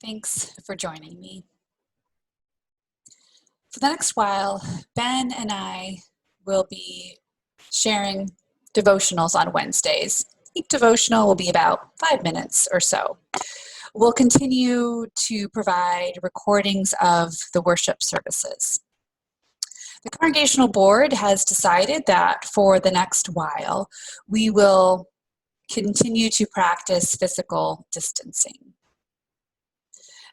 Thanks for joining me. For the next while, Ben and I will be sharing devotionals on Wednesdays. Each devotional will be about 5 minutes or so. We'll continue to provide recordings of the worship services. The Congregational Board has decided that for the next while, we will continue to practice physical distancing.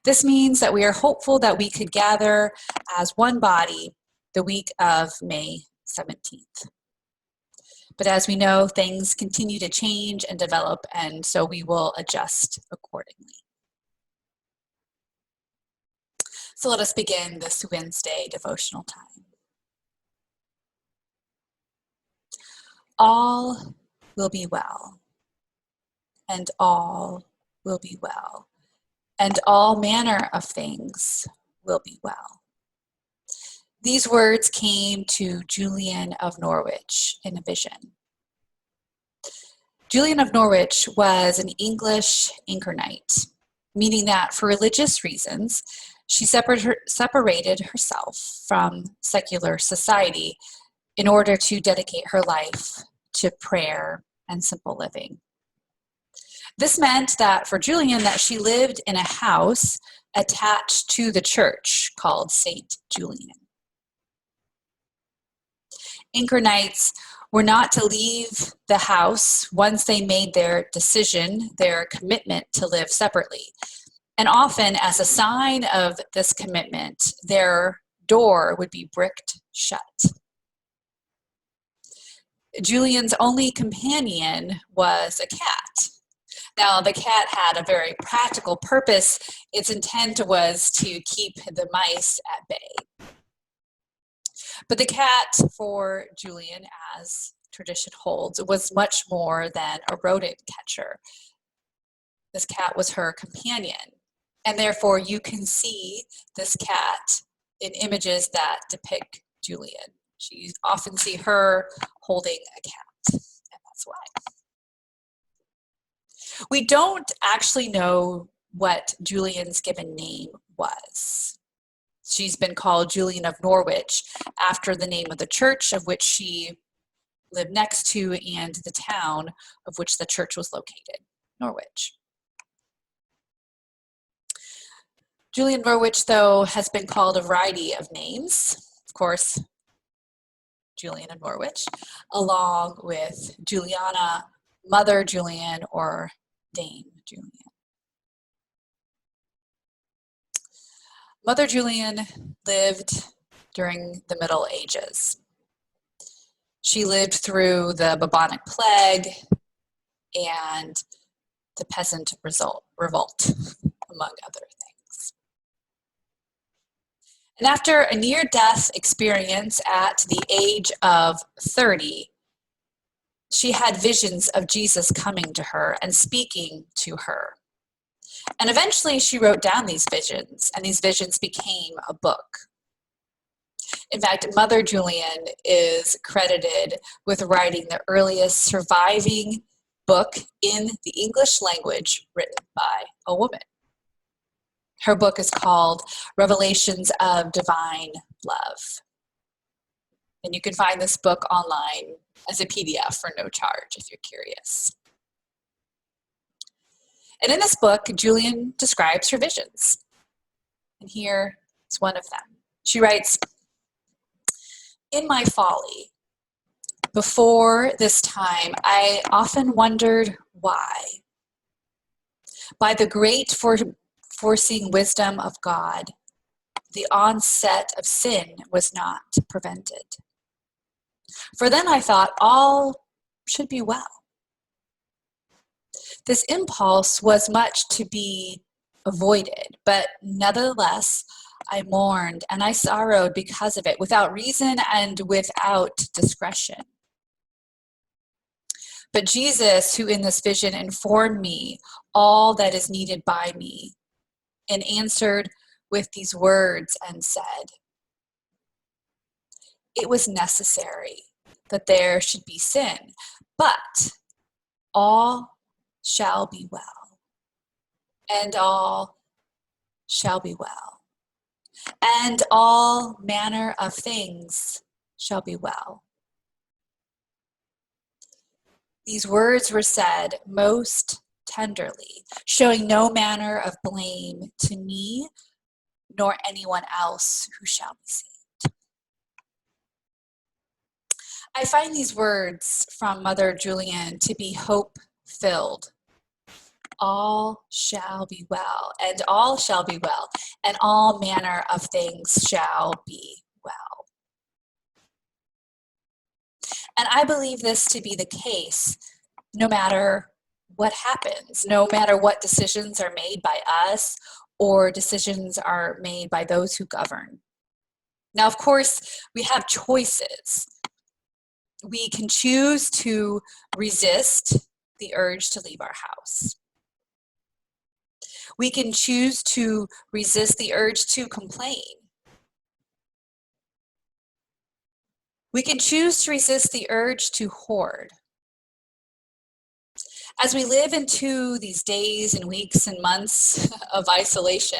This means that we are hopeful that we could gather as one body the week of May 17th. But as we know, things continue to change and develop, and so we will adjust accordingly. So let us begin this Wednesday devotional time. All will be well, and all will be well, and all manner of things will be well. These words came to Julian of Norwich in a vision. Julian of Norwich was an English anchorite, meaning that for religious reasons, she separated herself from secular society in order to dedicate her life to prayer and simple living. This meant that for Julian that she lived in a house attached to the church called St. Julian. Anchorites were not to leave the house once they made their decision, their commitment to live separately. And often, as a sign of this commitment, their door would be bricked shut. Julian's only companion was a cat. Now, the cat had a very practical purpose. Its intent was to keep the mice at bay. But the cat, for Julian, as tradition holds, was much more than a rodent catcher. This cat was her companion, and therefore you can see this cat in images that depict Julian. You often see her holding a cat, and that's why. We don't actually know what Julian's given name was. She's been called Julian of Norwich after the name of the church of which she lived next to and the town of which the church was located, Norwich. Julian Norwich, though, has been called a variety of names. Of course, Julian of Norwich, along with Juliana, Mother Julian, or Dame Julian. Mother Julian lived during the Middle Ages. She lived through the bubonic plague and the peasant revolt, among other things. And after a near-death experience at the age of 30, she had visions of Jesus coming to her and speaking to her. And eventually she wrote down these visions, and these visions became a book. In fact, Mother Julian is credited with writing the earliest surviving book in the English language written by a woman. Her book is called Revelations of Divine Love. And you can find this book online as a PDF for no charge if you're curious. And in this book, Julian describes her visions. And here is one of them. She writes, "In my folly, before this time, I often wondered why. By the great foreseeing wisdom of God, the onset of sin was not prevented. For then I thought all should be well. This impulse was much to be avoided, but nevertheless, I mourned and I sorrowed because of it, without reason and without discretion. But Jesus, who in this vision informed me all that is needed by me, and answered with these words and said, 'It was necessary that there should be sin, but all shall be well, and all shall be well, and all manner of things shall be well. These words were said most tenderly, showing no manner of blame to me nor anyone else who shall be saved. I find these words from Mother Julian to be hope-filled. All shall be well, and all shall be well, and all manner of things shall be well. And I believe this to be the case no matter what happens, no matter what decisions are made by us or decisions are made by those who govern. Now, of course, we have choices. We can choose to resist the urge to leave our house. We can choose to resist the urge to complain. We can choose to resist the urge to hoard. As we live into these days and weeks and months of isolation,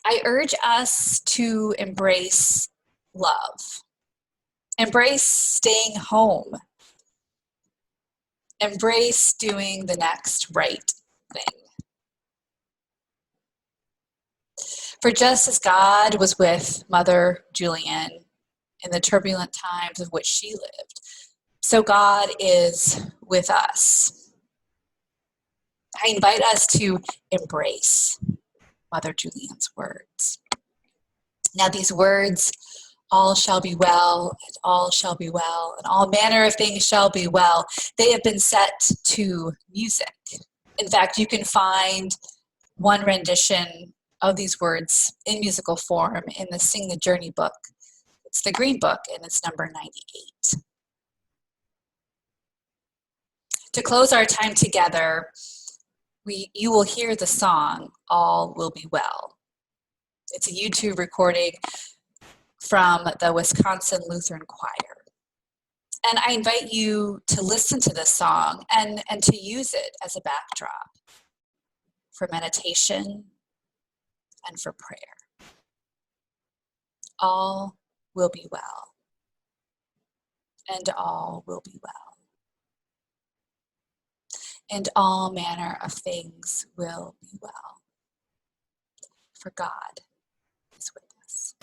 I urge us to embrace love, embrace staying home, embrace doing the next right thing. For just as God was with Mother Julian in the turbulent times of which she lived, so God is with us. I invite us to embrace Mother Julian's words. Now these words, all shall be well, and all shall be well, and all manner of things shall be well, they have been set to music. In fact, you can find one rendition of these words in musical form in the Sing the Journey book. It's the Green Book, and it's number 98. To close our time together, you will hear the song, All Will Be Well. It's a YouTube recording from the Wisconsin Lutheran Choir. And I invite you to listen to this song and to use it as a backdrop for meditation and for prayer. All will be well, and all will be well, and all manner of things will be well, for God is with us.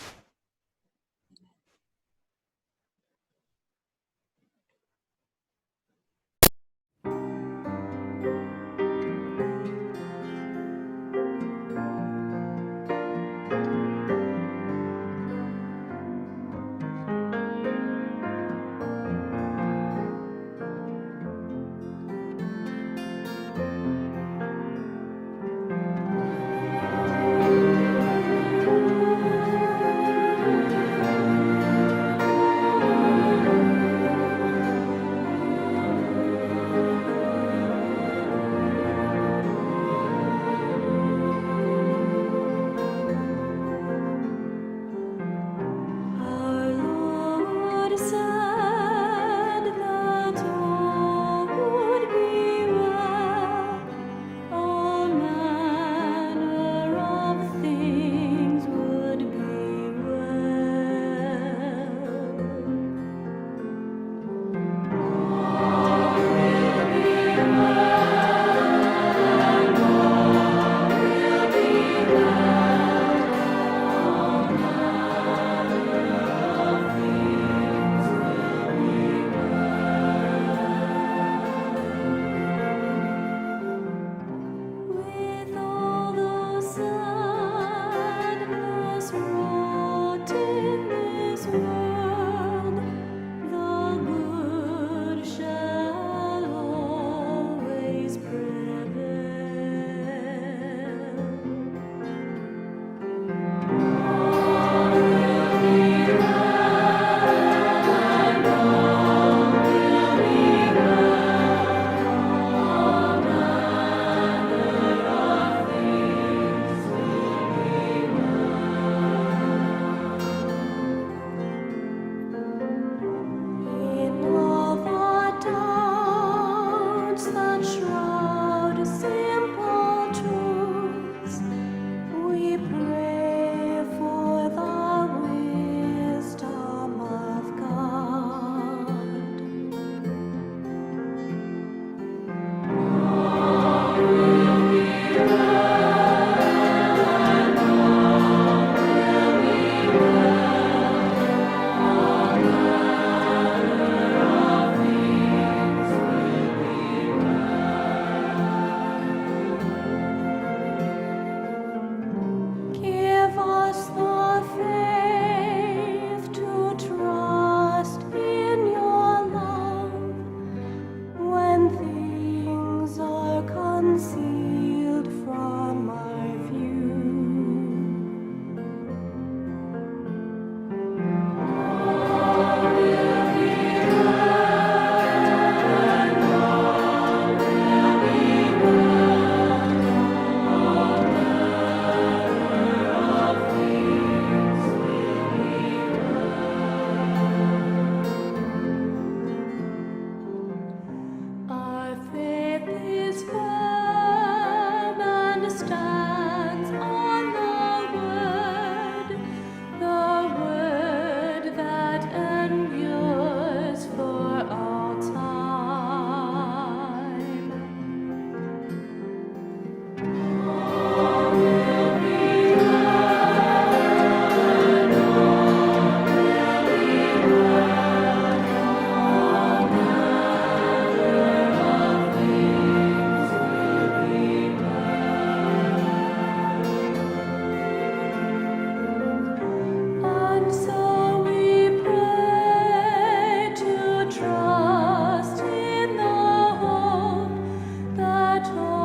joy.